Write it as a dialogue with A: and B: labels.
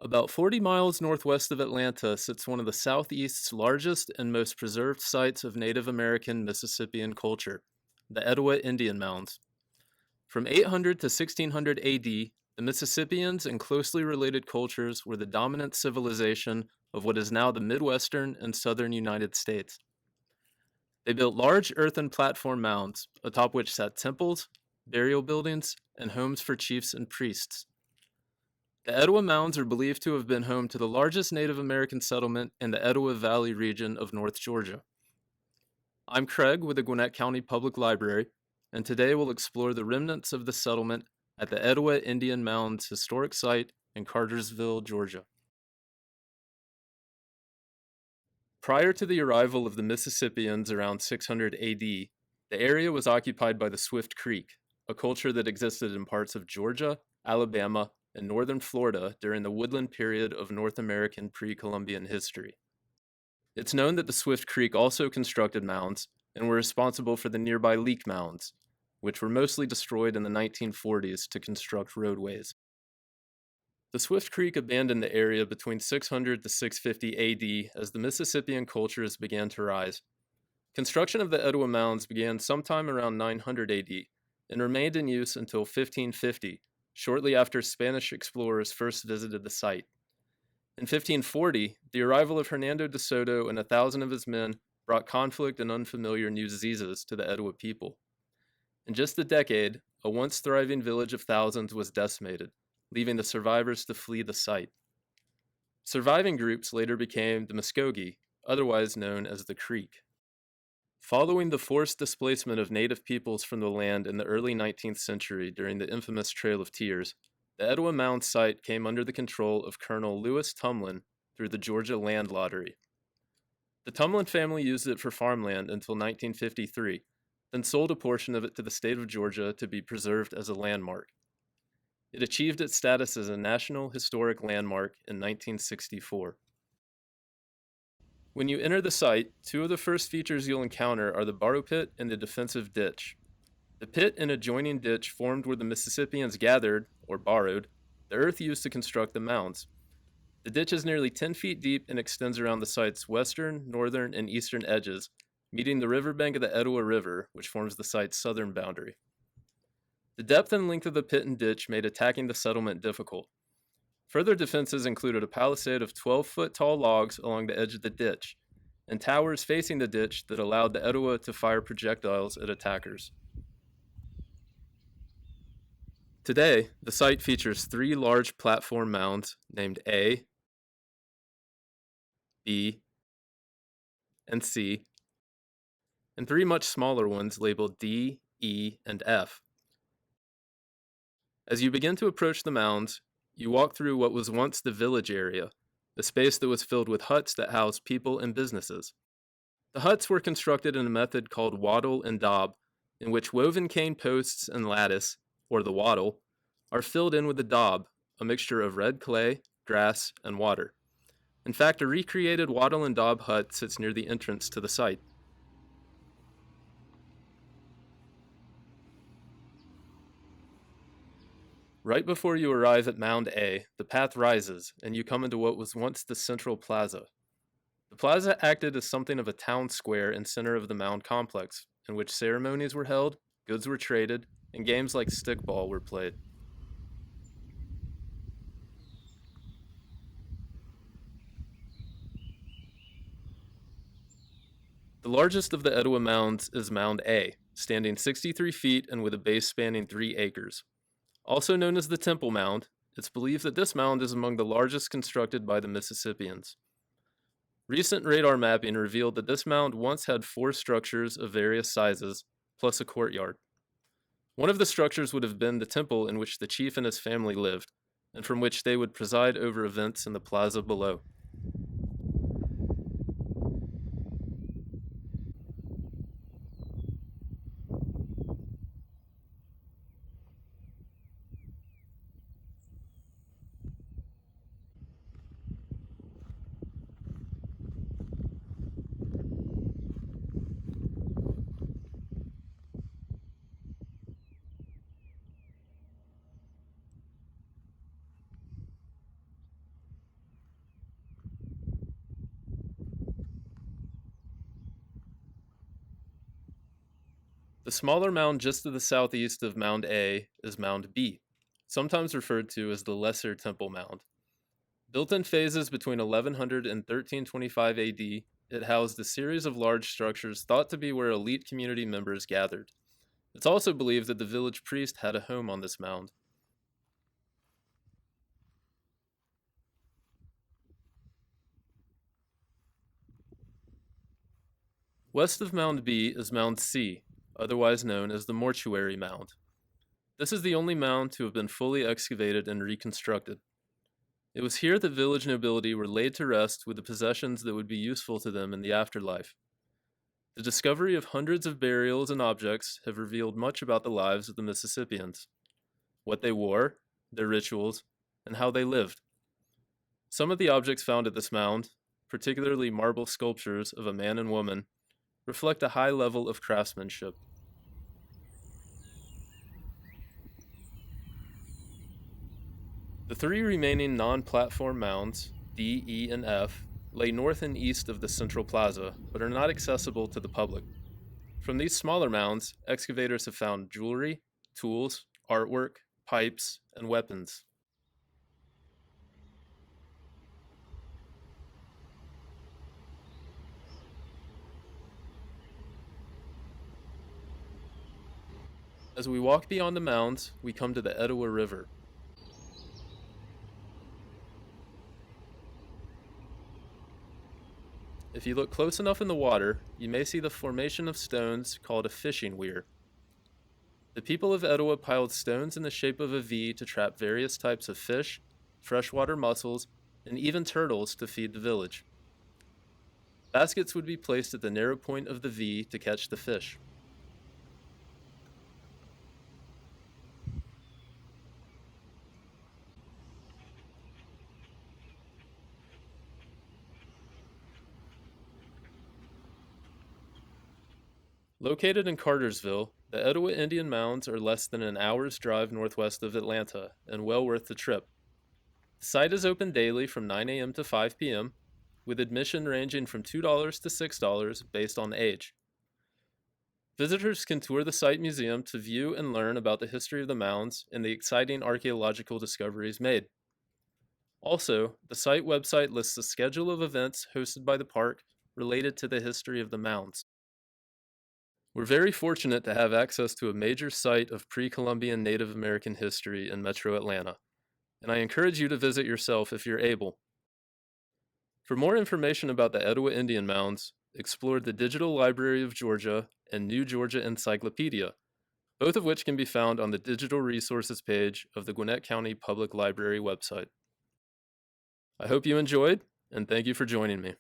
A: About 40 miles northwest of Atlanta sits one of the Southeast's largest and most preserved sites of Native American Mississippian culture, the Etowah Indian Mounds. From 800 to 1600 AD, the Mississippians and closely related cultures were the dominant civilization of what is now the Midwestern and Southern United States. They built large earthen platform mounds, atop which sat temples, burial buildings, and homes for chiefs and priests. The Etowah Mounds are believed to have been home to the largest Native American settlement in the Etowah Valley region of North Georgia. I'm Craig with the Gwinnett County Public Library, and today we'll explore the remnants of the settlement at the Etowah Indian Mounds historic site in Cartersville, Georgia. Prior to the arrival of the Mississippians around 600 AD, the area was occupied by the Swift Creek, a culture that existed in parts of Georgia, Alabama, and northern Florida during the woodland period of North American pre-Columbian history. It's known that the Swift Creek also constructed mounds and were responsible for the nearby Leak Mounds, which were mostly destroyed in the 1940s to construct roadways. The Swift Creek abandoned the area between 600 to 650 AD as the Mississippian cultures began to rise. Construction of the Etowah Mounds began sometime around 900 AD and remained in use until 1550, shortly after Spanish explorers first visited the site. In 1540, the arrival of Hernando de Soto and 1,000 of his men brought conflict and unfamiliar new diseases to the Etowah people. In just a decade, a once thriving village of thousands was decimated, leaving the survivors to flee the site. Surviving groups later became the Muskogee, otherwise known as the Creek. Following the forced displacement of native peoples from the land in the early 19th century during the infamous Trail of Tears, the Etowah Mound site came under the control of Colonel Lewis Tumlin through the Georgia Land Lottery. The Tumlin family used it for farmland until 1953, then sold a portion of it to the state of Georgia to be preserved as a landmark. It achieved its status as a National Historic Landmark in 1964. When you enter the site, two of the first features you'll encounter are the borrow pit and the defensive ditch. The pit and adjoining ditch formed where the Mississippians gathered, or borrowed, the earth used to construct the mounds. The ditch is nearly 10 feet deep and extends around the site's western, northern, and eastern edges, meeting the riverbank of the Etowah River, which forms the site's southern boundary. The depth and length of the pit and ditch made attacking the settlement difficult. Further defenses included a palisade of 12-foot-tall logs along the edge of the ditch, and towers facing the ditch that allowed the Etowah to fire projectiles at attackers. Today, the site features 3 large platform mounds named A, B, and C, and 3 much smaller ones labeled D, E, and F. As you begin to approach the mounds, you walk through what was once the village area, a space that was filled with huts that housed people and businesses. The huts were constructed in a method called wattle and daub, in which woven cane posts and lattice, or the wattle, are filled in with the daub, a mixture of red clay, grass, and water. In fact, a recreated wattle and daub hut sits near the entrance to the site. Right before you arrive at Mound A, the path rises, and you come into what was once the central plaza. The plaza acted as something of a town square and center of the mound complex, in which ceremonies were held, goods were traded, and games like stickball were played. The largest of the Etowah Mounds is Mound A, standing 63 feet and with a base spanning 3 acres. Also known as the Temple Mound, it's believed that this mound is among the largest constructed by the Mississippians. Recent radar mapping revealed that this mound once had 4 structures of various sizes, plus a courtyard. One of the structures would have been the temple in which the chief and his family lived, and from which they would preside over events in the plaza below. The smaller mound just to the southeast of Mound A is Mound B, sometimes referred to as the Lesser Temple Mound. Built in phases between 1100 and 1325 AD, it housed a series of large structures thought to be where elite community members gathered. It's also believed that the village priest had a home on this mound. West of Mound B is Mound C, otherwise known as the Mortuary Mound. This is the only mound to have been fully excavated and reconstructed. It was here that village nobility were laid to rest with the possessions that would be useful to them in the afterlife. The discovery of hundreds of burials and objects have revealed much about the lives of the Mississippians, what they wore, their rituals, and how they lived. Some of the objects found at this mound, particularly marble sculptures of a man and woman, reflect a high level of craftsmanship. The three remaining non-platform mounds, D, E, and F, lay north and east of the central plaza, but are not accessible to the public. From these smaller mounds, excavators have found jewelry, tools, artwork, pipes, and weapons. As we walk beyond the mounds, we come to the Etowah River. If you look close enough in the water, you may see the formation of stones called a fishing weir. The people of Etowah piled stones in the shape of a V to trap various types of fish, freshwater mussels, and even turtles to feed the village. Baskets would be placed at the narrow point of the V to catch the fish. Located in Cartersville, the Etowah Indian Mounds are less than an hour's drive northwest of Atlanta and well worth the trip. The site is open daily from 9 a.m. to 5 p.m., with admission ranging from $2 to $6 based on age. Visitors can tour the site museum to view and learn about the history of the mounds and the exciting archaeological discoveries made. Also, the site website lists a schedule of events hosted by the park related to the history of the mounds. We're very fortunate to have access to a major site of pre-Columbian Native American history in Metro Atlanta, and I encourage you to visit yourself if you're able. For more information about the Etowah Indian Mounds, explore the Digital Library of Georgia and New Georgia Encyclopedia, both of which can be found on the Digital Resources page of the Gwinnett County Public Library website. I hope you enjoyed, and thank you for joining me.